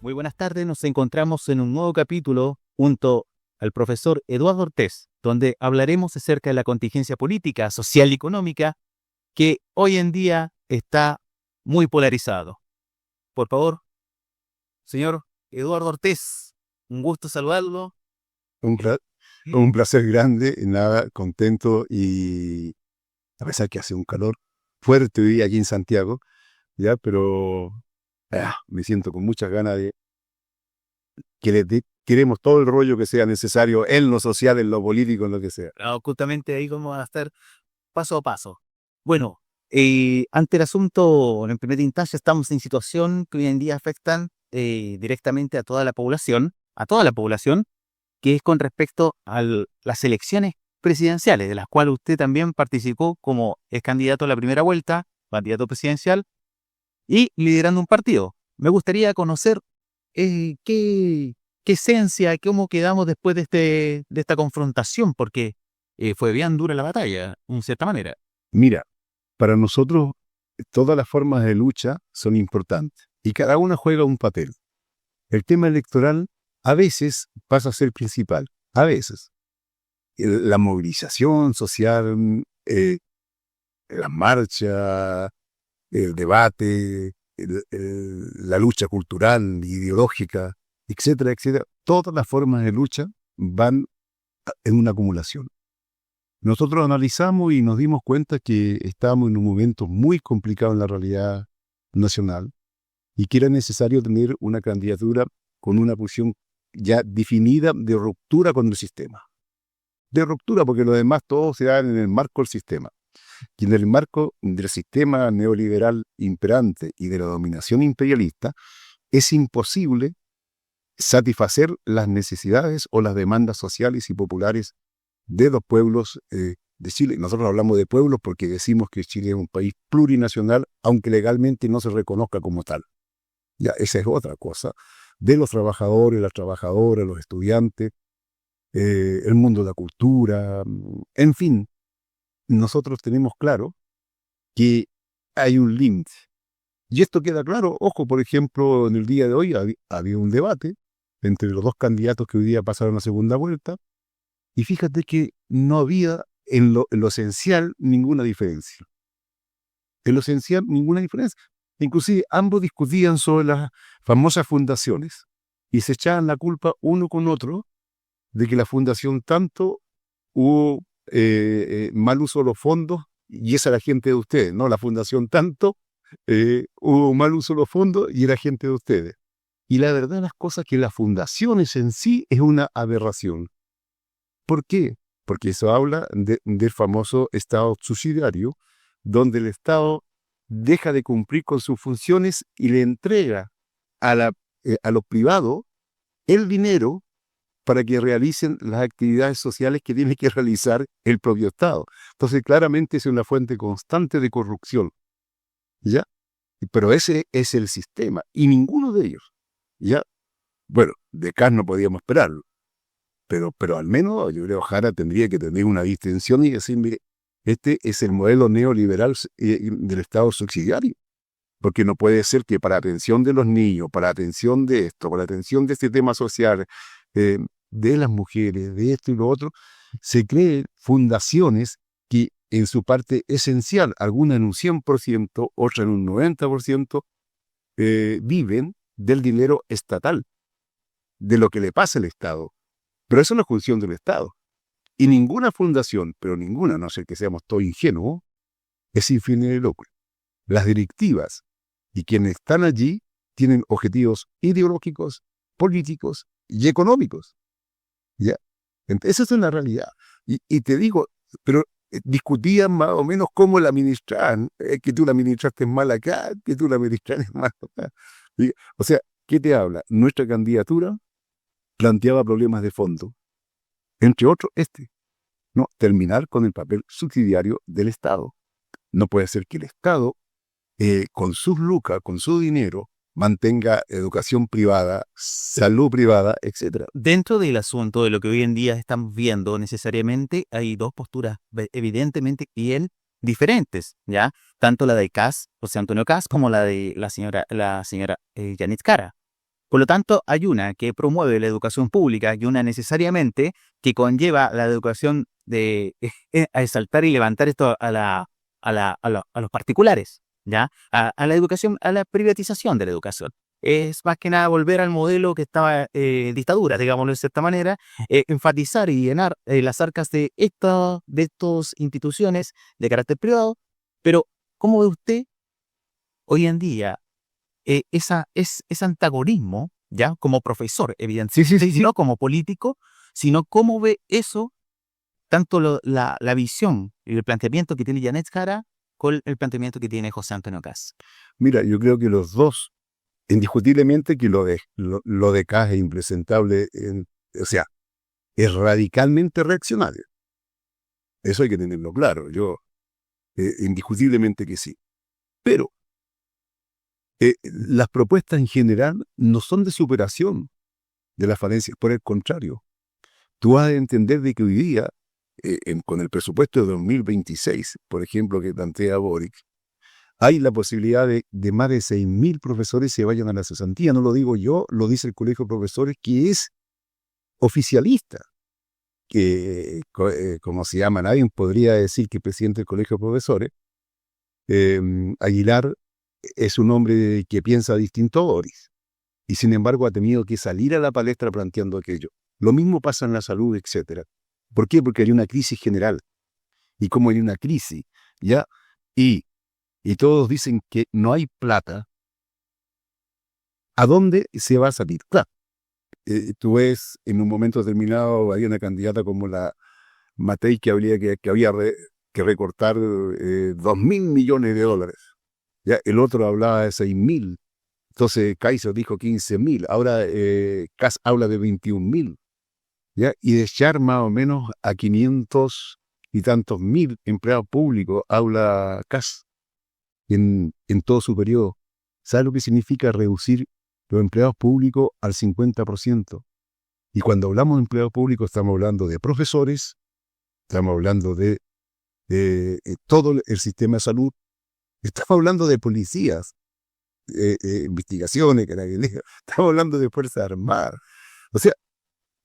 Muy buenas tardes, nos encontramos en un nuevo capítulo junto al profesor Eduardo Ortiz, donde hablaremos acerca de la contingencia política, social y económica que hoy en día está muy polarizado. Por favor, señor Eduardo Ortiz, un gusto saludarlo. Un, pla- un placer grande, nada, contento y a pesar que hace un calor fuerte hoy aquí en Santiago, ya, pero me siento con muchas ganas de que queremos todo el rollo que sea necesario en lo social, en lo político, en lo que sea. Justamente ahí vamos a estar paso a paso. Bueno, ante el asunto, en primera instancia, estamos en situación que hoy en día afectan directamente a toda la población, que es con respecto a las elecciones presidenciales, de las cuales usted también participó como ex candidato a la primera vuelta, candidato presidencial, y liderando un partido. Me gustaría conocer qué esencia, cómo quedamos después de esta confrontación, porque fue bien dura la batalla, en cierta manera. Mira, para nosotros todas las formas de lucha son importantes y cada una juega un papel. El tema electoral a veces pasa a ser principal, a veces. La movilización social, la marcha, el debate, la lucha cultural, ideológica, etcétera, etcétera. Todas las formas de lucha van en una acumulación. Nosotros analizamos y nos dimos cuenta que estábamos en un momento muy complicado en la realidad nacional y que era necesario tener una candidatura con una posición ya definida de ruptura con el sistema. De ruptura porque lo demás todo se da en el marco del sistema. Y en el marco del sistema neoliberal imperante y de la dominación imperialista, es imposible satisfacer las necesidades o las demandas sociales y populares de los pueblos de Chile. Nosotros hablamos de pueblos porque decimos que Chile es un país plurinacional, aunque legalmente no se reconozca como tal. Ya, esa es otra cosa. De los trabajadores, las trabajadoras, los estudiantes, el mundo de la cultura, en fin, nosotros tenemos claro que hay un límite. Y esto queda claro, ojo, por ejemplo, en el día de hoy había un debate entre los dos candidatos que hoy día pasaron a segunda vuelta, y fíjate que no había en lo esencial ninguna diferencia. En lo esencial ninguna diferencia. Inclusive ambos discutían sobre las famosas fundaciones y se echaban la culpa uno con otro de que la fundación tanto hubo mal uso de los fondos, y esa era gente de ustedes, ¿no? La fundación tanto hubo mal uso de los fondos y era gente de ustedes. Y la verdad de las cosas es que las fundaciones en sí es una aberración. ¿Por qué? Porque eso habla del famoso Estado subsidiario, donde el Estado deja de cumplir con sus funciones y le entrega a lo privado el dinero para que realicen las actividades sociales que tiene que realizar el propio Estado. Entonces, claramente es una fuente constante de corrupción, ¿ya? Pero ese es el sistema, y ninguno de ellos, ¿ya? Bueno, de Kant no podíamos esperarlo, pero al menos yo creo que Jara tendría que tener una distinción y decir, mire, este es el modelo neoliberal del Estado subsidiario, porque no puede ser que para atención de los niños, para atención de esto, para atención de este tema social, eh, de las mujeres, de esto y lo otro, se creen fundaciones que en su parte esencial, algunas en un 100%, otras en un 90%, viven del dinero estatal, de lo que le pasa al Estado. Pero eso no es función del Estado. Y ninguna fundación, pero ninguna, a no ser que seamos todos ingenuos, es sin fines de lucro. Las directivas y quienes están allí tienen objetivos ideológicos, políticos y económicos. ¿Ya? Entonces, esa es una realidad. Y te digo, pero discutían más o menos cómo la administraban. Que tú la administraste mal acá, que tú la administraste mal acá. O sea, ¿qué te habla? Nuestra candidatura planteaba problemas de fondo, entre otros ¿no? Terminar con el papel subsidiario del Estado. No puede ser que el Estado, con sus lucas, con su dinero, mantenga educación privada, salud privada, etcétera. Dentro del asunto de lo que hoy en día estamos viendo, necesariamente hay dos posturas evidentemente bien diferentes, ¿ya? Tanto la de Kast, José Antonio Kast, como la de la señora Janit Cara. Por lo tanto, hay una que promueve la educación pública y una necesariamente que conlleva la educación de a exaltar y levantar esto a los particulares, ¿ya? A la educación, a la privatización de la educación. Es más que nada volver al modelo que estaba en dictadura, digámoslo de cierta manera, enfatizar y llenar las arcas de estas instituciones de carácter privado. Pero, ¿cómo ve usted hoy en día ese antagonismo, ya como profesor, evidentemente, y no como político, sino cómo ve eso, tanto la visión y el planteamiento que tiene Janet Jara con el planteamiento que tiene José Antonio Kast? Mira, yo creo que los dos, indiscutiblemente que lo de Kast es impresentable, o sea, es radicalmente reaccionario. Eso hay que tenerlo claro, indiscutiblemente que sí. Pero las propuestas en general no son de superación de las falencias, por el contrario. Tú has de entender de que hoy día, con el presupuesto de 2026, por ejemplo, que plantea Boric, hay la posibilidad de más de 6.000 profesores se vayan a la cesantía. No lo digo yo, lo dice el Colegio de Profesores, que es oficialista. Que, como se llama, nadie podría decir que el presidente del Colegio de Profesores, Aguilar, es un hombre que piensa distinto a Boris. Y sin embargo ha tenido que salir a la palestra planteando aquello. Lo mismo pasa en la salud, etc. ¿Por qué? Porque hay una crisis general. Y como hay una crisis, ¿ya? Y todos dicen que no hay plata, ¿a dónde se va a salir? Claro, tú ves, en un momento determinado, había una candidata como la Matei que había que recortar 2.000 millones de dólares. ¿Ya? El otro hablaba de 6.000. Entonces Kaiser dijo 15.000. Ahora Kast habla de 21.000. ¿Ya? Y de echar más o menos a 500 y tantos mil empleados públicos habla Kast en todo su periodo. ¿Sabe lo que significa reducir los empleados públicos al 50%? Y cuando hablamos de empleados públicos estamos hablando de profesores, estamos hablando de todo el sistema de salud, estamos hablando de policías, investigaciones, carabineros, estamos hablando de Fuerzas Armadas. O sea,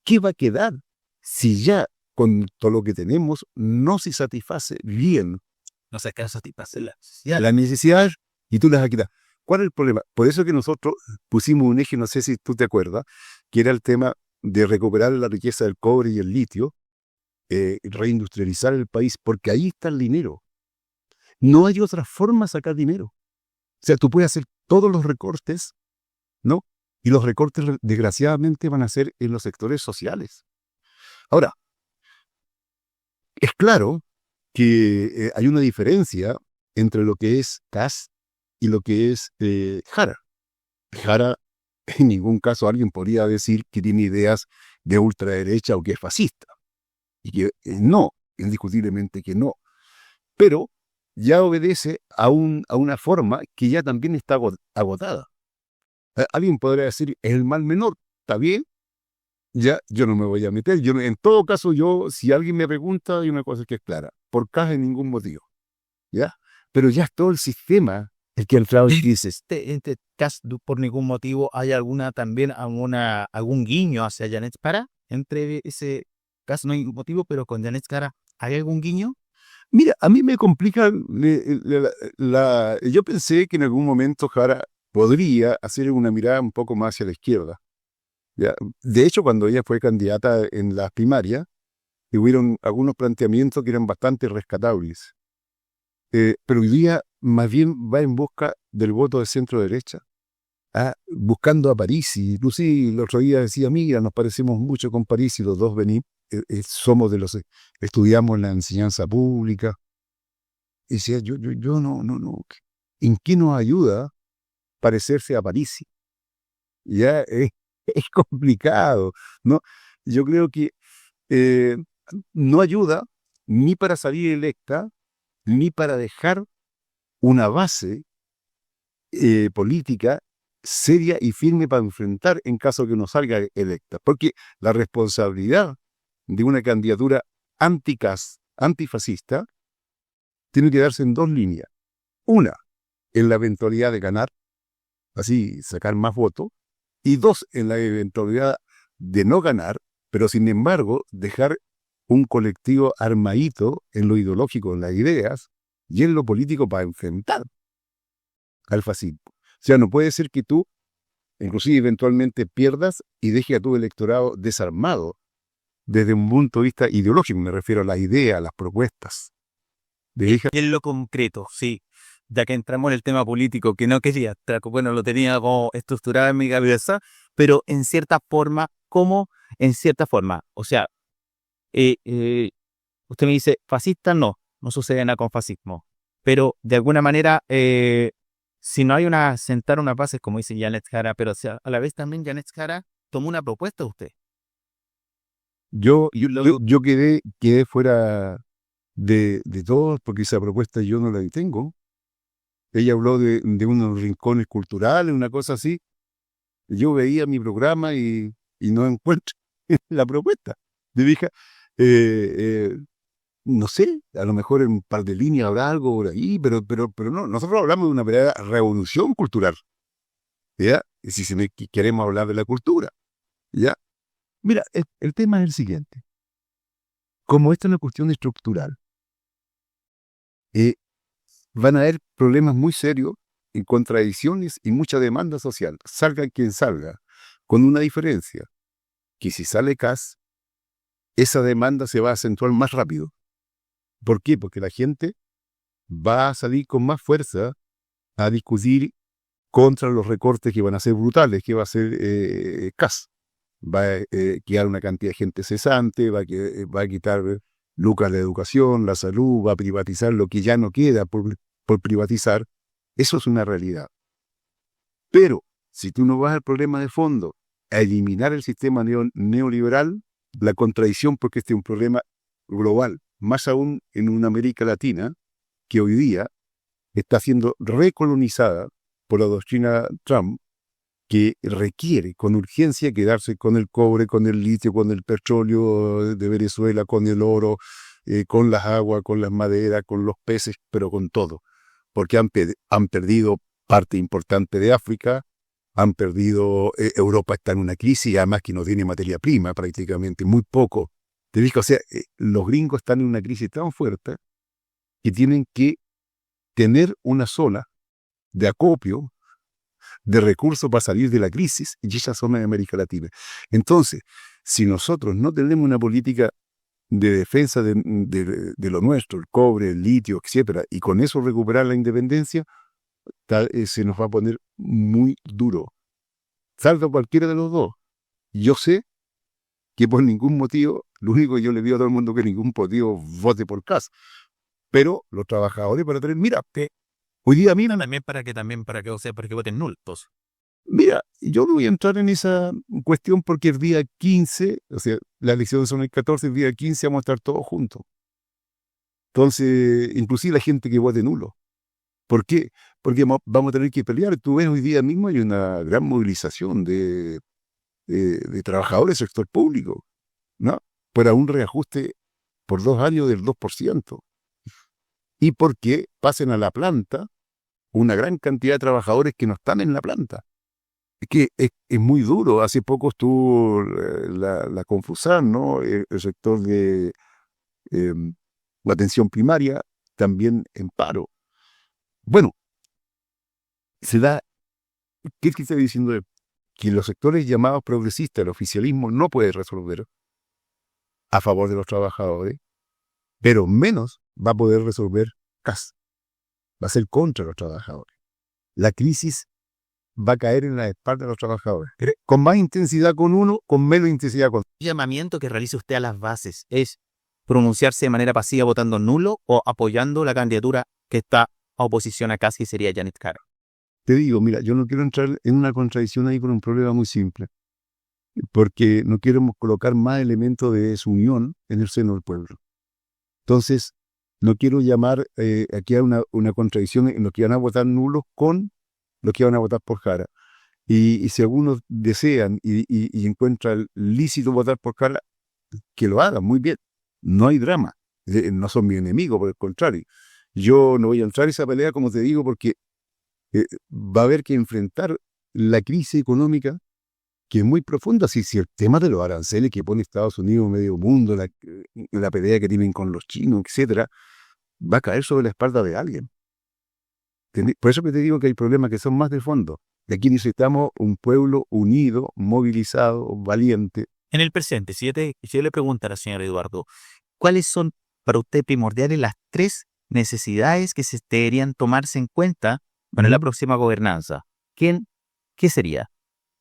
¿qué va a quedar si ya con todo lo que tenemos no se satisface bien? No se satisface la necesidad y tú las has quitado. ¿Cuál es el problema? Por eso que nosotros pusimos un eje, no sé si tú te acuerdas, que era el tema de recuperar la riqueza del cobre y el litio, reindustrializar el país, porque ahí está el dinero. No hay otra forma de sacar dinero. O sea, tú puedes hacer todos los recortes, ¿no? Y los recortes, desgraciadamente, van a ser en los sectores sociales. Ahora, es claro que hay una diferencia entre lo que es Kast y lo que es Jara. Jara, en ningún caso alguien podría decir que tiene ideas de ultraderecha o que es fascista. Y que no, indiscutiblemente que no. Pero ya obedece a una forma que ya también está agotada. Alguien podría decir, es el mal menor, está bien, ya yo no me voy a meter. En todo caso, si alguien me pregunta, hay una cosa que es clara, por Kast en ningún motivo. ¿Ya? Pero ya es todo el sistema el que ha entrado en crisis. ¿Este Kast por ningún motivo hay algún guiño hacia Janet Jara? Entre ese Kast no hay ningún motivo, pero con Janet Jara, ¿hay algún guiño? Mira, a mí me complica, yo pensé que en algún momento Jara podría hacer una mirada un poco más hacia la izquierda. ¿Ya? De hecho, cuando ella fue candidata en las primarias, hubieron algunos planteamientos que eran bastante rescatables. Pero hoy día más bien va en busca del voto de centro derecha, buscando a Parisi. Inclusive el otro día decía, mira, nos parecemos mucho con Parisi, los dos somos estudiamos la enseñanza pública. Y decía, yo no. ¿En qué nos ayuda parecerse a Parisi? Ya es complicado, ¿no? Yo creo que no ayuda ni para salir electa, ni para dejar una base política seria y firme para enfrentar en caso que no salga electa. Porque la responsabilidad de una candidatura anti-Kast, antifascista, tiene que darse en dos líneas. Una, en la eventualidad de ganar, así sacar más votos, y 2, en la eventualidad de no ganar, pero sin embargo dejar un colectivo armadito en lo ideológico, en las ideas y en lo político para enfrentar al fascismo. O sea, no puede ser que tú, inclusive eventualmente, pierdas y dejes a tu electorado desarmado desde un punto de vista ideológico, me refiero a las ideas, a las propuestas. Y en lo concreto, sí, ya que entramos en el tema político, que no quería, bueno, lo tenía como estructurado en mi cabeza, pero en cierta forma, ¿cómo? En cierta forma, o sea, usted me dice, fascista no sucede nada con fascismo, pero de alguna manera, si no hay sentar unas bases, como dice Janet Jara, pero o sea, a la vez también Janet Jara tomó una propuesta de usted. Yo quedé fuera de todo porque esa propuesta yo no la tengo. Ella habló de unos rincones culturales, una cosa así. Yo veía mi programa y no encuentro la propuesta. Yo dije, no sé, a lo mejor en un par de líneas habrá algo por ahí, pero no. Nosotros hablamos de una verdadera revolución cultural, ¿ya? Y si queremos hablar de la cultura, ¿ya? Mira, el tema es el siguiente. Como esta es una cuestión estructural, van a haber problemas muy serios y contradicciones y mucha demanda social. Salga quien salga, con una diferencia, que si sale Kast, esa demanda se va a acentuar más rápido. ¿Por qué? Porque la gente va a salir con más fuerza a discutir contra los recortes que van a ser brutales, que va a hacer Kast. Va a quedar una cantidad de gente cesante, va a quitar lucas de educación, la salud, va a privatizar lo que ya no queda por privatizar. Eso es una realidad. Pero si tú no vas al problema de fondo, a eliminar el sistema neoliberal, la contradicción, porque este es un problema global, más aún en una América Latina, que hoy día está siendo recolonizada por la doctrina Trump, que requiere con urgencia quedarse con el cobre, con el litio, con el petróleo de Venezuela, con el oro, con las aguas, con las maderas, con los peces, pero con todo. Porque han perdido parte importante de África, han perdido, Europa está en una crisis, además que no tiene materia prima prácticamente, muy poco. Te digo, o sea, los gringos están en una crisis tan fuerte que tienen que tener una zona de acopio de recursos para salir de la crisis, y esa zona de América Latina. Entonces, si nosotros no tenemos una política de defensa de lo nuestro, el cobre, el litio, etcétera, y con eso recuperar la independencia, se nos va a poner muy duro. Salga cualquiera de los dos. Yo sé que por ningún motivo, lo único que yo le digo a todo el mundo es que ningún motivo vote por Kast. Pero los trabajadores para tener, mira, hoy día mira, O sea, para que voten nulos. mira, yo no voy a entrar en esa cuestión porque el día 15, o sea, las elecciones son el 14, el día 15 vamos a estar todos juntos. Entonces, inclusive la gente que vote nulo. ¿Por qué? Porque vamos a tener que pelear. Tú ves, hoy día mismo hay una gran movilización de trabajadores del sector público, ¿no? Para un reajuste por 2 años del 2%. Y porque pasen a la planta una gran cantidad de trabajadores que no están en la planta. Es que es muy duro. Hace poco estuvo la Confusan, ¿no? El sector de la atención primaria también en paro. Bueno, se da, ¿qué es que estoy diciendo? Que los sectores llamados progresistas, el oficialismo no puede resolver a favor de los trabajadores, pero menos va a poder resolver Kast. Va a ser contra los trabajadores. La crisis va a caer en la espalda de los trabajadores. Con más intensidad con uno, con menos intensidad con otro. ¿El llamamiento que realice usted a las bases es pronunciarse de manera pasiva votando nulo o apoyando la candidatura que está a oposición a Kast, que sería Janet Jara? Te digo, mira, yo no quiero entrar en una contradicción ahí por un problema muy simple, porque no queremos colocar más elementos de desunión en el seno del pueblo. Entonces, no quiero llamar aquí a una contradicción en los que van a votar nulos con los que van a votar por Jara. Y si algunos desean y encuentran lícito votar por Jara, que lo hagan, muy bien. No hay drama. No son mi enemigo, por el contrario. Yo no voy a entrar en esa pelea, como te digo, porque va a haber que enfrentar la crisis económica que es muy profunda. Si el tema de los aranceles que pone Estados Unidos, medio mundo, la pelea que tienen con los chinos, etcétera, va a caer sobre la espalda de alguien. Por eso que te digo que hay problemas que son más de fondo. Y aquí necesitamos un pueblo unido, movilizado, valiente. En el presente, si yo le preguntara, señor Eduardo, ¿cuáles son para usted primordiales las 3 necesidades que se deberían tomarse en cuenta para la próxima gobernanza? ¿Qué sería?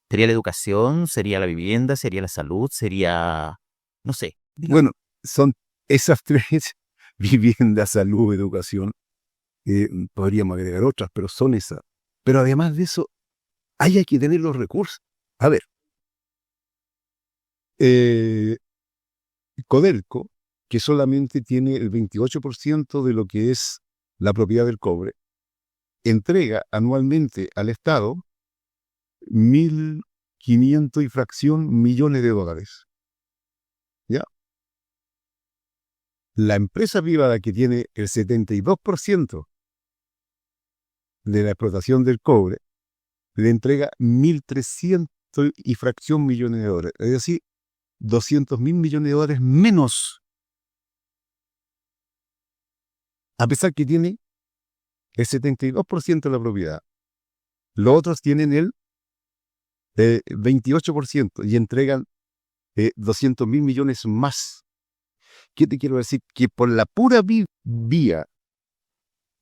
¿Sería la educación? ¿Sería la vivienda? ¿Sería la salud? ¿Sería, no sé? Bueno, son esas 3, vivienda, salud, educación. Podríamos agregar otras, pero son esas. Pero además de eso, hay que tener los recursos. A ver, Codelco, que solamente tiene el 28% de lo que es la propiedad del cobre, entrega anualmente al Estado 1.500 y fracción millones de dólares. ¿Ya? La empresa privada que tiene el 72% de la explotación del cobre le entrega 1.300 y fracción millones de dólares. Es decir, 200.000 millones de dólares menos. A pesar que tiene el 72% de la propiedad. Los otros tienen el 28% y entregan 200.000 millones más. ¿Qué te quiero decir? Que por la pura vía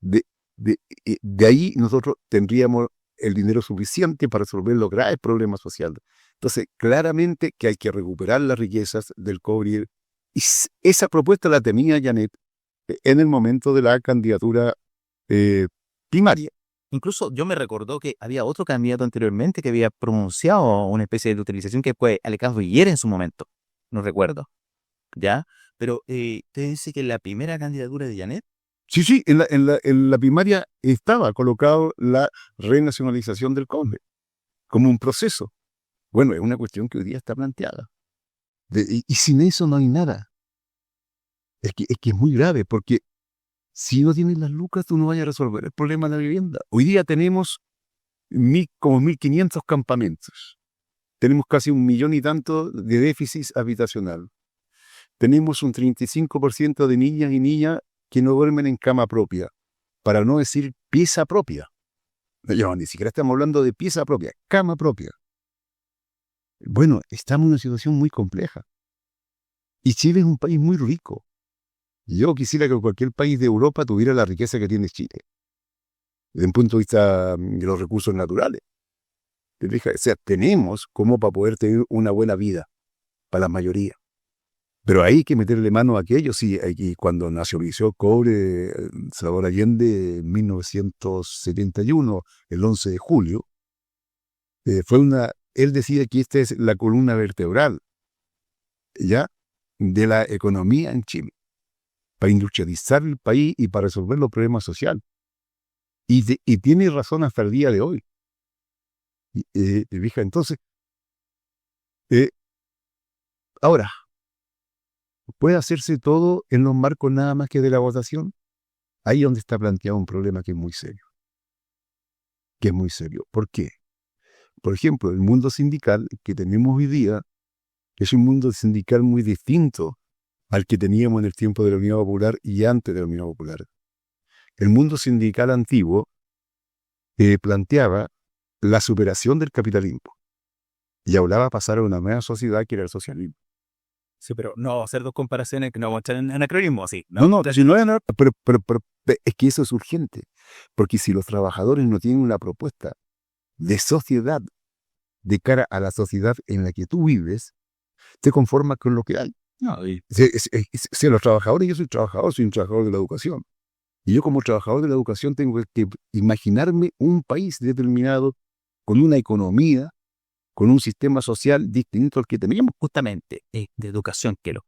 de ahí nosotros tendríamos el dinero suficiente para resolver los graves problemas sociales. Entonces, claramente que hay que recuperar las riquezas del cobre. Y esa propuesta la tenía Janet en el momento de la candidatura primaria. Incluso yo me recordó que había otro candidato anteriormente que había pronunciado una especie de utilización que fue Alejandro Higuera en su momento. No recuerdo. ¿Ya? Pero usted dice que la primera candidatura de Janet. Sí, en la primaria estaba colocado la renacionalización del cobre como un proceso. Bueno, es una cuestión que hoy día está planteada. Y sin eso no hay nada. Es que es muy grave, porque si no tienes las lucas, tú no vayas a resolver el problema de la vivienda. Hoy día tenemos como 1.500 campamentos. Tenemos casi 1 millón y tanto de déficit habitacional. Tenemos un 35% de niñas y niñas que no duermen en cama propia, para no decir pieza propia. No, ni siquiera estamos hablando de pieza propia, cama propia. Bueno, estamos en una situación muy compleja. Y Chile es un país muy rico. Yo quisiera que cualquier país de Europa tuviera la riqueza que tiene Chile, desde un punto de vista de los recursos naturales. O sea, tenemos como para poder tener una buena vida para la mayoría. Pero hay que meterle mano a aquello. Sí, cuando nacionalizó el cobre Salvador Allende en 1971, el 11 de julio, él decía que esta es la columna vertebral, ¿ya?, de la economía en Chile, para industrializar el país y para resolver los problemas sociales. Y tiene razón hasta el día de hoy. Entonces, ahora, ¿puede hacerse todo en los marcos nada más que de la votación? Ahí es donde está planteado un problema que es muy serio. ¿Por qué? Por ejemplo, el mundo sindical que tenemos hoy día es un mundo sindical muy distinto al que teníamos en el tiempo de la Unidad Popular y antes de la Unidad Popular. El mundo sindical antiguo planteaba la superación del capitalismo y hablaba de pasar a una nueva sociedad que era el socialismo. Sí, pero no hacer 2 comparaciones que no vamos a echar en anacronismo, así. No, pero es que eso es urgente, porque si los trabajadores no tienen una propuesta de sociedad de cara a la sociedad en la que tú vives, te conformas con lo que hay. No, Si los trabajadores, yo soy un trabajador de la educación, y yo como trabajador de la educación tengo que imaginarme un país determinado, con una economía, con un sistema social distinto al que teníamos. justamente de educación quiero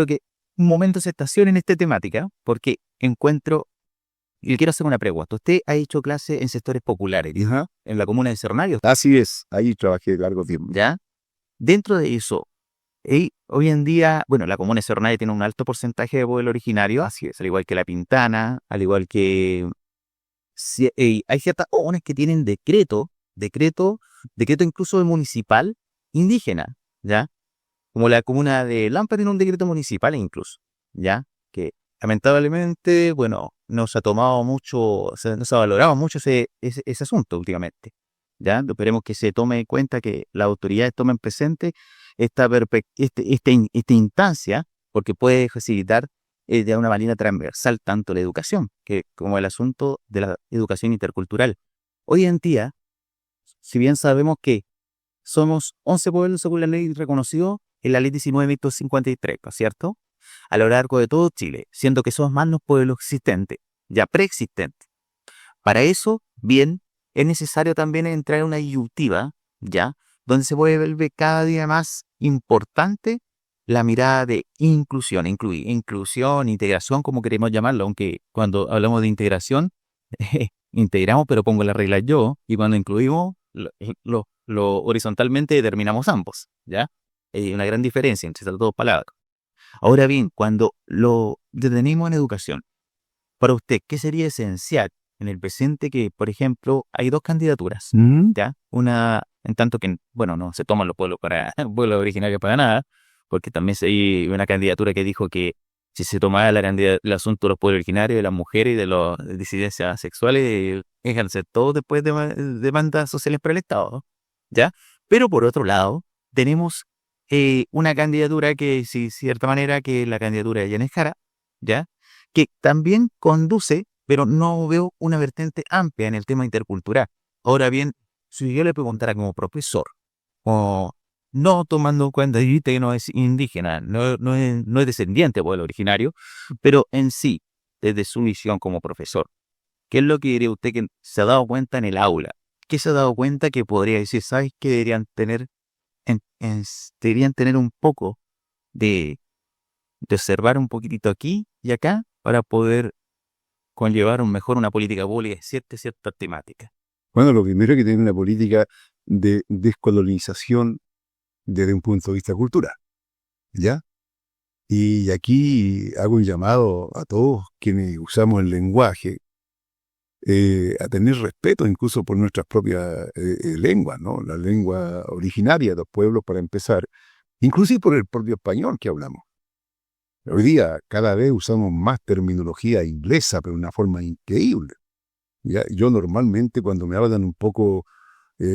que un momento se estacione en esta temática, porque y le quiero hacer una pregunta. Usted ha hecho clase en sectores populares, Ajá. en la comuna de Cernario, Así es, ahí trabajé largo tiempo. ¿ya? Dentro de eso, hoy en día, bueno, la comuna de Cernario tiene un alto porcentaje de pueblo originario, así es, al igual que La Pintana, al igual que hay ciertas comunas que tienen decreto decreto incluso municipal indígena, ¿ya? Como la comuna de Lampa tiene un decreto municipal incluso, ¿ya? Que lamentablemente, bueno, no se ha tomado mucho, no se ha valorado mucho ese asunto últimamente, ¿ya? Esperemos que se tome en cuenta, que las autoridades tomen presente esta instancia, porque puede facilitar de una manera transversal tanto la educación como el asunto de la educación intercultural. Hoy en día, si bien sabemos que somos 11 pueblos según la ley reconocido en la ley 19.53, ¿no es cierto? A lo largo de todo Chile, siendo que somos más los pueblos existentes, ya preexistentes. Para eso, bien, es necesario también entrar en una disyuntiva, ¿ya? Donde se vuelve cada día más importante la mirada de inclusión, inclusión, integración, como queremos llamarlo, aunque cuando hablamos de integración, integramos, pero pongo la regla yo, y cuando incluimos, lo horizontalmente determinamos ambos, ¿ya? Hay una gran diferencia entre esas dos palabras. Ahora bien, cuando lo detenemos en educación, para usted, ¿qué sería esencial en el presente? Que, por ejemplo, hay dos candidaturas, ¿ya? Una, en tanto que, bueno, no se toman los pueblos pueblos originarios para nada, porque también hay una candidatura que dijo que si se tomaba el asunto de los pueblos originarios, de las mujeres y de las disidencias sexuales, ejercer todo después de demandas sociales para el Estado, ¿no? ¿Ya? Pero por otro lado, tenemos una candidatura que, sí, cierta manera, que es la candidatura de Yanes Jara, ¿ya? Que también conduce, pero no veo una vertiente amplia en el tema intercultural. Ahora bien, si yo le preguntara como profesor, o no tomando en cuenta que no es indígena, no es descendiente de pueblo originario, pero en sí, desde su visión como profesor, ¿qué es lo que diría usted que se ha dado cuenta en el aula? ¿Qué se ha dado cuenta que podría decir, sabes que deberían tener un poco de observar un poquitito aquí y acá para poder conllevar mejor una política pública de cierta temática? Bueno, lo primero es que tiene una política de descolonización desde un punto de vista cultural, ¿ya? Y aquí hago un llamado a todos quienes usamos el lenguaje a tener respeto incluso por nuestras propias lenguas, ¿no? La lengua originaria de los pueblos, para empezar, inclusive por el propio español que hablamos. Hoy día cada vez usamos más terminología inglesa, pero de una forma increíble, ¿ya? Yo normalmente cuando me hablan un poco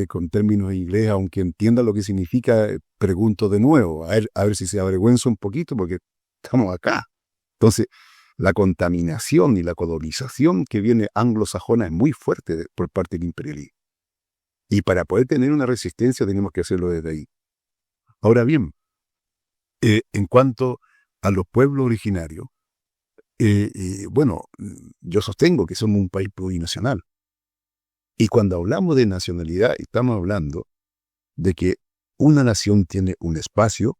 con términos en inglés, aunque entienda lo que significa, pregunto de nuevo, a ver si se avergüenza un poquito, porque estamos acá. Entonces, la contaminación y la colonización que viene anglosajona es muy fuerte por parte del imperialismo. Y para poder tener una resistencia tenemos que hacerlo desde ahí. Ahora bien, en cuanto a los pueblos originarios, bueno, yo sostengo que somos un país plurinacional. Y cuando hablamos de nacionalidad, estamos hablando de que una nación tiene un espacio,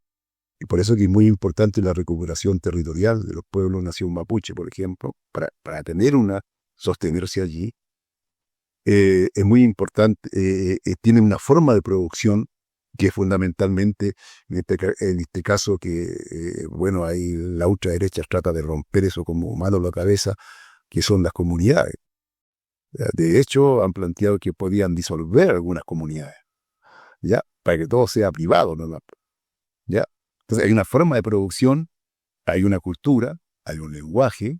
y por eso que es muy importante la recuperación territorial de los pueblos nación mapuche, por ejemplo, para tener sostenerse allí. Es muy importante, tiene una forma de producción que fundamentalmente, en este caso que, bueno, ahí la ultraderecha trata de romper eso como mano a la cabeza, que son las comunidades. De hecho, han planteado que podían disolver algunas comunidades, ¿ya? Para que todo sea privado, ¿no? ¿Ya? Entonces hay una forma de producción, hay una cultura, hay un lenguaje,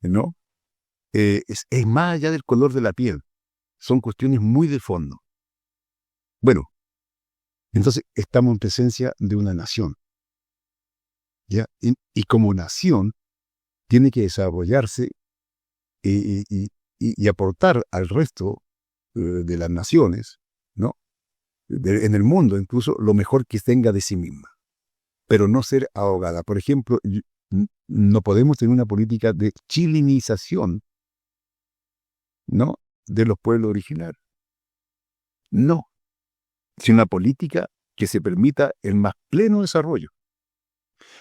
¿no? Es más allá del color de la piel, son cuestiones muy de fondo. Bueno, entonces estamos en presencia de una nación, ¿ya? Y como nación tiene que desarrollarse y aportar al resto de las naciones, ¿no? En el mundo incluso, lo mejor que tenga de sí misma, pero no ser ahogada. Por ejemplo, no podemos tener una política de chilenización, ¿no?, de los pueblos originarios. No, sino una política que se permita el más pleno desarrollo,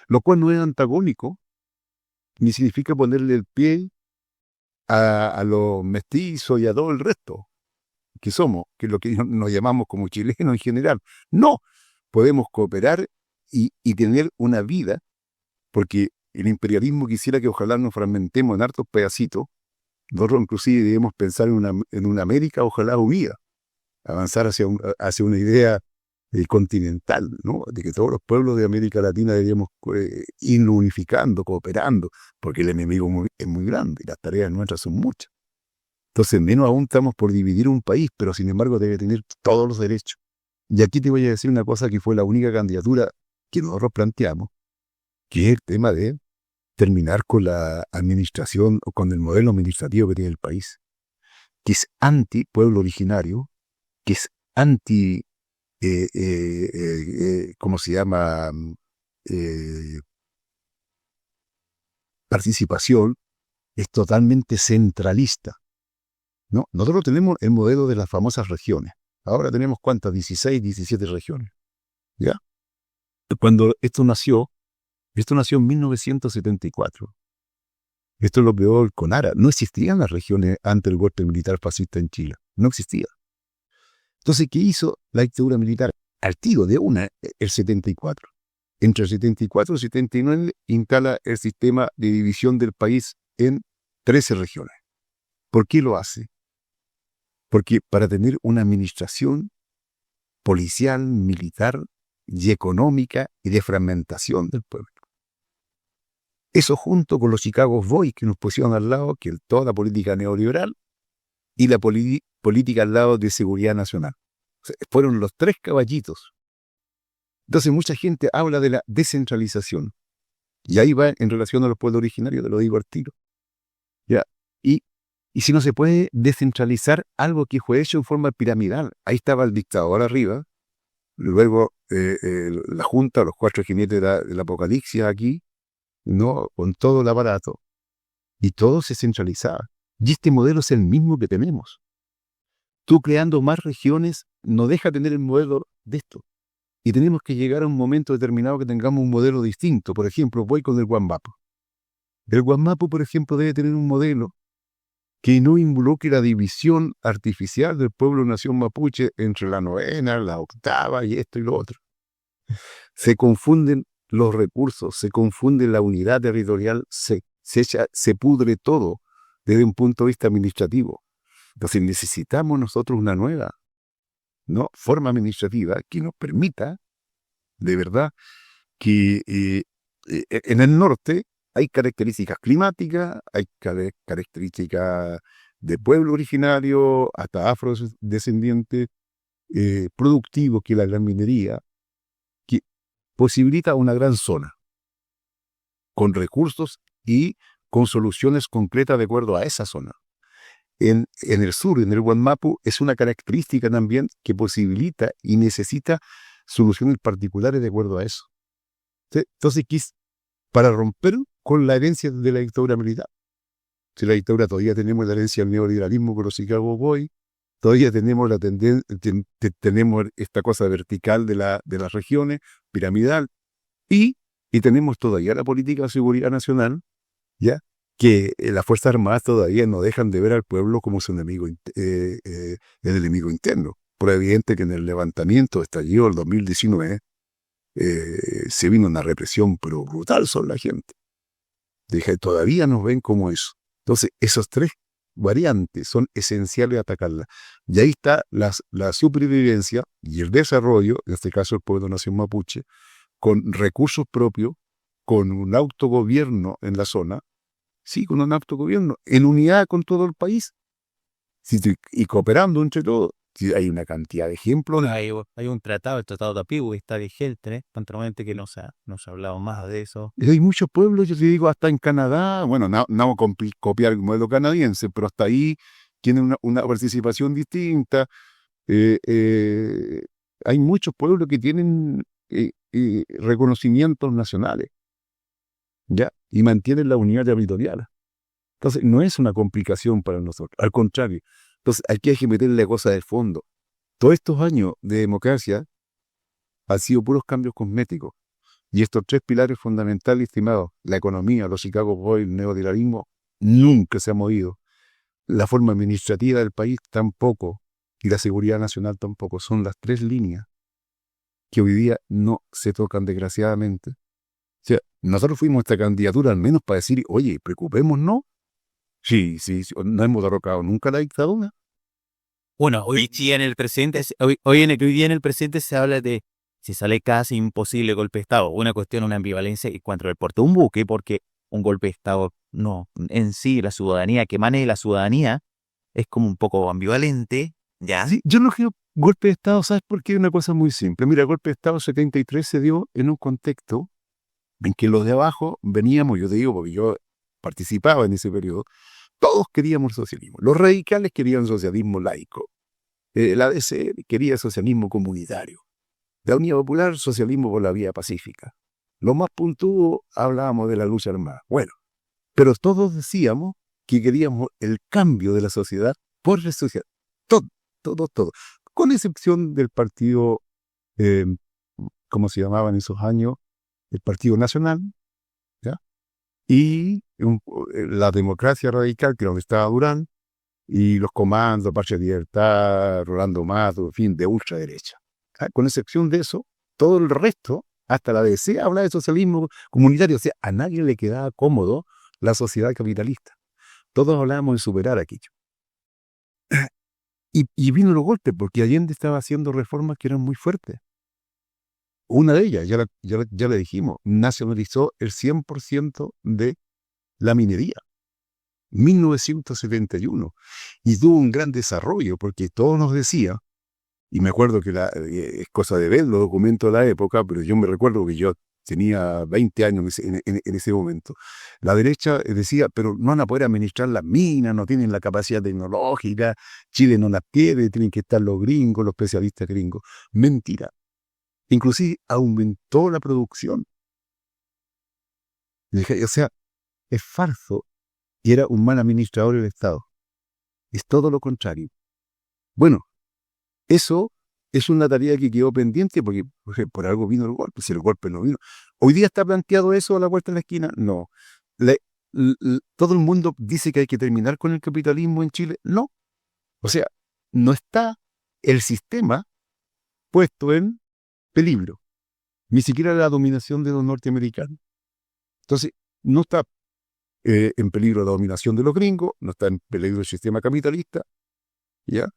lo cual no es antagónico, ni significa ponerle el pie a los mestizos y a todo el resto que somos, que es lo que nos llamamos como chilenos en general. No, podemos cooperar y tener una vida, porque el imperialismo quisiera que ojalá nos fragmentemos en hartos pedacitos. Nosotros inclusive debemos pensar en una América ojalá unida, avanzar hacia una idea continental, ¿no? De que todos los pueblos de América Latina deberíamos ir unificando, cooperando, porque el enemigo es muy grande y las tareas nuestras son muchas. Entonces, menos aún estamos por dividir un país, pero sin embargo debe tener todos los derechos. Y aquí te voy a decir una cosa que fue la única candidatura que nosotros planteamos, que es el tema de terminar con la administración o con el modelo administrativo que tiene el país, que es anti-pueblo originario, que es anti, ¿cómo se llama? Participación, es totalmente centralista, ¿no? Nosotros tenemos el modelo de las famosas regiones. Ahora tenemos, ¿cuántas? 16, 17 regiones, ¿ya? Cuando esto nació en 1974. Esto lo creó el CONARA. No existían las regiones antes del golpe militar fascista en Chile. No existía. Entonces, ¿qué hizo la dictadura militar? Al tiro de una, el 74. Entre el 74 y el 79 instala el sistema de división del país en 13 regiones. ¿Por qué lo hace? Porque para tener una administración policial, militar y económica y de fragmentación del pueblo. Eso junto con los Chicago Boys que nos pusieron al lado, que es toda la política neoliberal y la política al lado de seguridad nacional. O sea, fueron los tres caballitos. Entonces mucha gente habla de la descentralización. Y ahí va en relación a los pueblos originarios, te lo digo al tiro. ¿Ya? Y si no se puede descentralizar algo que fue hecho en forma piramidal. Ahí estaba el dictador arriba, luego la junta, los cuatro jinetes del apocalipsis aquí, ¿no? Con todo el aparato, y todo se centralizaba. Y este modelo es el mismo que tenemos. Tú creando más regiones no deja tener el modelo de esto. Y tenemos que llegar a un momento determinado que tengamos un modelo distinto. Por ejemplo, voy con el Guamapu. El Guamapu, por ejemplo, debe tener un modelo que no involucre la división artificial del pueblo-nación mapuche entre la novena, la octava y esto y lo otro. Se confunden los recursos, se confunde la unidad territorial, se pudre todo desde un punto de vista administrativo. Entonces necesitamos nosotros una nueva, ¿no?, forma administrativa que nos permita, de verdad, que en el norte hay características climáticas, hay características de pueblo originario, hasta afrodescendiente, productivo, que es la gran minería, que posibilita una gran zona, con recursos y con soluciones concretas de acuerdo a esa zona. En el sur, en el Guamapu, es una característica también que posibilita y necesita soluciones particulares de acuerdo a eso. ¿Sí? Entonces, para romper con la herencia de la dictadura militar. Si la dictadura todavía tenemos la herencia del neoliberalismo con los Chicago Boys, todavía tenemos la tendencia, tenemos esta cosa vertical de las regiones, piramidal, y tenemos todavía la política de seguridad nacional, ¿ya?, que las Fuerzas Armadas todavía no dejan de ver al pueblo como su enemigo, el enemigo interno. Por evidente que en el levantamiento estallido del 2019 se vino una represión pero brutal sobre la gente. Todavía nos ven como eso. Entonces, esos tres variantes son esenciales a atacarlas. Y ahí está la supervivencia y el desarrollo, en este caso el pueblo nación mapuche, con recursos propios, con un autogobierno en la zona, sí, con un autogobierno, en unidad con todo el país, y cooperando entre todos. Sí, hay una cantidad de ejemplos. Hay un tratado, el Tratado de Apigüe, que está vigente, actualmente, que no se ha hablado más de eso. Hay muchos pueblos, yo te digo, hasta en Canadá, bueno, no vamos a copiar el modelo canadiense, pero hasta ahí tienen una participación distinta. Hay muchos pueblos que tienen reconocimientos nacionales, ¿ya? Y mantienen la unidad territorial. Entonces, no es una complicación para nosotros, al contrario. Entonces, aquí hay que meterle cosas de fondo. Todos estos años de democracia han sido puros cambios cosméticos. Y estos tres pilares fundamentales, estimados, la economía, los Chicago Boys, el neoliberalismo, nunca se ha movido. La forma administrativa del país tampoco, y la seguridad nacional tampoco. Son las tres líneas que hoy día no se tocan, desgraciadamente. O sea, nosotros fuimos a esta candidatura al menos para decir, oye, preocupémonos. Sí, no hemos derrocado nunca la dictadura. Bueno, hoy día en el presente, hoy día en el presente se habla de si sale casi imposible golpe de Estado, una cuestión, una ambivalencia en cuanto al porte de un buque, porque un golpe de Estado no, en sí, la ciudadanía, que maneje la ciudadanía, es como un poco ambivalente, ¿ya? Sí, yo no quiero golpe de Estado, ¿sabes por qué? Una cosa muy simple. Mira, el golpe de Estado 73 se dio en un contexto en que los de abajo veníamos, yo te digo, porque yo participaba en ese periodo, todos queríamos socialismo. Los radicales querían socialismo laico. La ADC quería socialismo comunitario. La Unidad Popular, socialismo por la vía pacífica. Los más puntudos hablábamos de la lucha armada. Bueno, pero todos decíamos que queríamos el cambio de la sociedad por la sociedad. Todo, todo, todo. Con excepción del partido, eh, ¿cómo se llamaba en esos años? El Partido Nacional, ¿ya? Y la democracia radical, que era donde estaba Durán, y los comandos, Marcha de Libertad, Rolando Mato, en fin, de ultraderecha. Con excepción de eso, todo el resto, hasta la DC, habla de socialismo comunitario. O sea, a nadie le quedaba cómodo la sociedad capitalista. Todos hablábamos de superar aquello. Y vino los golpes, porque Allende estaba haciendo reformas que eran muy fuertes. Una de ellas, ya le dijimos, nacionalizó el 100% de la minería. 1971. Y tuvo un gran desarrollo, porque todos nos decían, y me acuerdo que es cosa de ver los documentos de la época, pero yo me recuerdo que yo tenía 20 años en ese momento. La derecha decía, pero no van a poder administrar las minas, no tienen la capacidad tecnológica, Chile no las tiene, tienen que estar los gringos, los especialistas gringos. Mentira. Inclusive aumentó la producción. O sea, es falso y era un mal administrador del Estado. Es todo lo contrario. Bueno, eso es una tarea que quedó pendiente porque por algo vino el golpe, si el golpe no vino. ¿Hoy día está planteado eso a la vuelta de la esquina? No. Todo el mundo dice que hay que terminar con el capitalismo en Chile. No. O sea, no está el sistema puesto en peligro. Ni siquiera la dominación de los norteamericanos. Entonces, no está en peligro la dominación de los gringos, no está en peligro el sistema capitalista, ¿ya?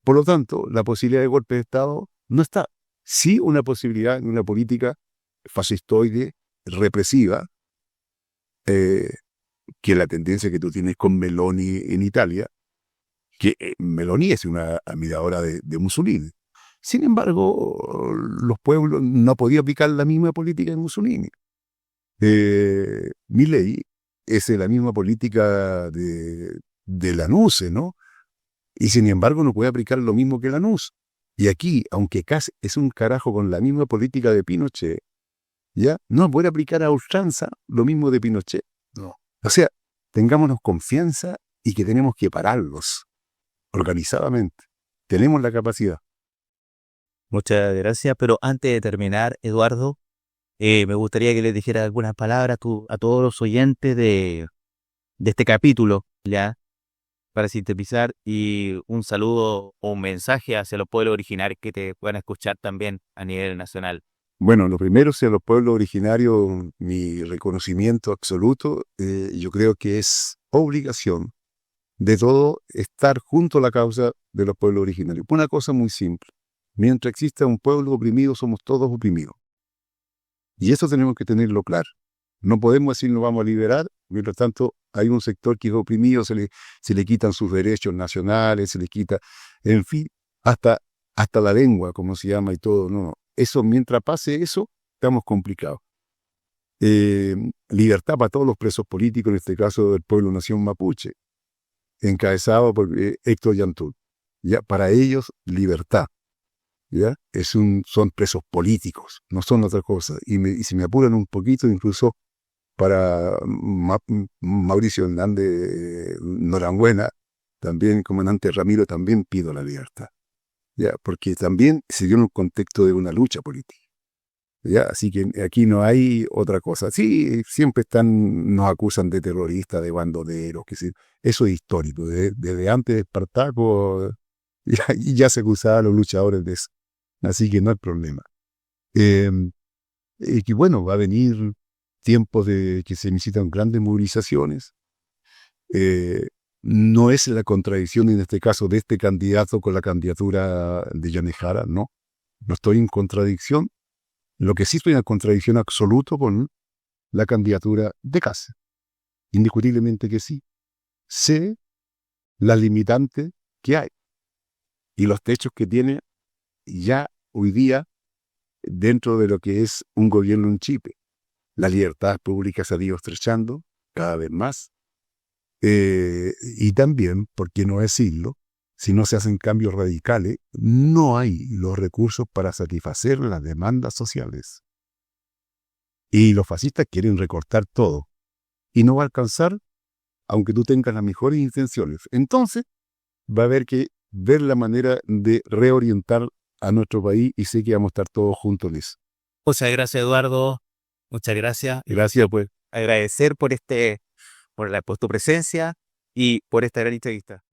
Por lo tanto, la posibilidad de golpe de Estado no está. Sí una posibilidad en una política fascistoide, represiva, que es la tendencia que tú tienes con Meloni en Italia, que Meloni es una admiradora de Mussolini. Sin embargo, los pueblos no podían aplicar la misma política de Mussolini. Milei es la misma política de Lanuse, ¿no? Y sin embargo no puede aplicar lo mismo que Lanús. Y aquí, aunque Kass es un carajo con la misma política de Pinochet, ¿ya? No puede aplicar a ultranza lo mismo de Pinochet. No. O sea, tengámonos confianza y que tenemos que pararlos organizadamente. Tenemos la capacidad. Muchas gracias, pero antes de terminar, Eduardo, me gustaría que les dijera algunas palabras a todos los oyentes de este capítulo, ¿ya? Para sintetizar, y un saludo o un mensaje hacia los pueblos originarios que te puedan escuchar también a nivel nacional. Bueno, lo primero es a los pueblos originarios, mi reconocimiento absoluto. Yo creo que es obligación de todo estar junto a la causa de los pueblos originarios. Una cosa muy simple. Mientras exista un pueblo oprimido, somos todos oprimidos. Y eso tenemos que tenerlo claro. No podemos decir nos vamos a liberar, mientras tanto hay un sector que es oprimido, se le quitan sus derechos nacionales, se le quita, en fin, hasta la lengua, como se llama y todo. No. Eso, mientras pase eso, estamos complicados. Libertad para todos los presos políticos, en este caso del pueblo nación mapuche, encabezado por Héctor Yantú. Ya, para ellos, libertad. ¿Ya? Son presos políticos, no son otra cosa. Y si me apuran un poquito, incluso para Mauricio Hernández Norambuena, también comandante Ramiro, también pido la libertad. ¿Ya? Porque también se dio en un contexto de una lucha política. ¿Ya? Así que aquí no hay otra cosa. Sí, siempre nos acusan de terroristas, de bandoleros, eso es histórico. Desde antes de Espartaco ya se acusaba a los luchadores de eso. Así que no hay problema. Y bueno, va a venir tiempos de que se necesitan grandes movilizaciones. No es la contradicción en este caso de este candidato con la candidatura de Yanejara, no. No estoy en contradicción. Lo que sí estoy en contradicción absoluta con la candidatura de Kast. Indiscutiblemente que sí. Sé las limitantes que hay y los techos que tiene ya hoy día dentro de lo que es un gobierno en Chipre. La libertad pública se ha ido estrechando cada vez más. Y también, por qué no decirlo, si no se hacen cambios radicales, no hay los recursos para satisfacer las demandas sociales. Y los fascistas quieren recortar todo. Y no va a alcanzar, aunque tú tengas las mejores intenciones. Entonces, va a haber que ver la manera de reorientar a nuestro país y sé que vamos a estar todos juntos en eso. Muchas gracias, Eduardo. Muchas gracias. Gracias, pues. Agradecer por tu presencia y por esta gran entrevista.